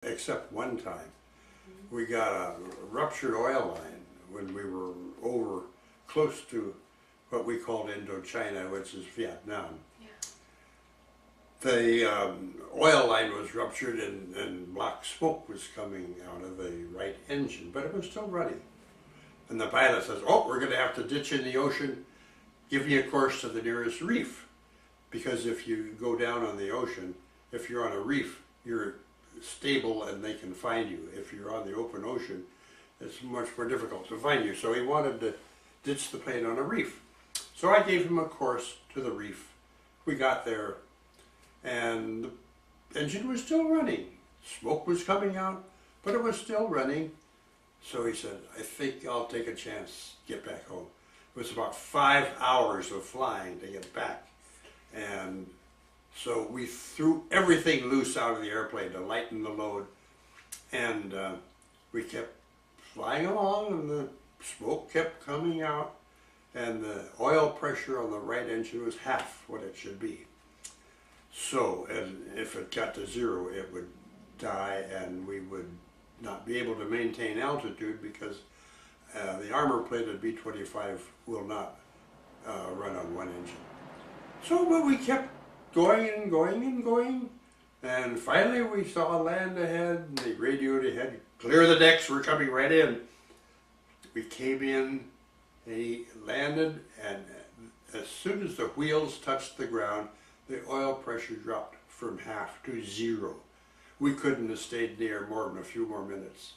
except one time. We got a ruptured oil line when we were over close to what we called Indochina, which is Vietnam. Yeah. The oil line was ruptured and black smoke was coming out of the right engine, but it was still running. And the pilot says, "Oh, we're going to have to ditch in the ocean, give me a course to the nearest reef." Because if you go down on the ocean, if you're on a reef, you're stable and they can find you. If you're on the open ocean, it's much more difficult to find you. So he wanted to ditch the plane on a reef. So I gave him a course to the reef. We got there and the engine was still running. Smoke was coming out, but it was still running. So he said, "I think I'll take a chance, get back home." It was about 5 hours of flying to get back. And so we threw everything loose out of the airplane to lighten the load. And we kept flying along and the smoke kept coming out. And the oil pressure on the right engine was half what it should be. So, and if it got to zero, it would die and we would not be able to maintain altitude because the armor-plated B-25 will not run on one engine. So but we kept going and going and going, and finally we saw land ahead, and they radioed ahead, "Clear the decks, we're coming right in." We came in, and he landed, and as soon as the wheels touched the ground, the oil pressure dropped from half to zero. We couldn't have stayed there more than a few more minutes.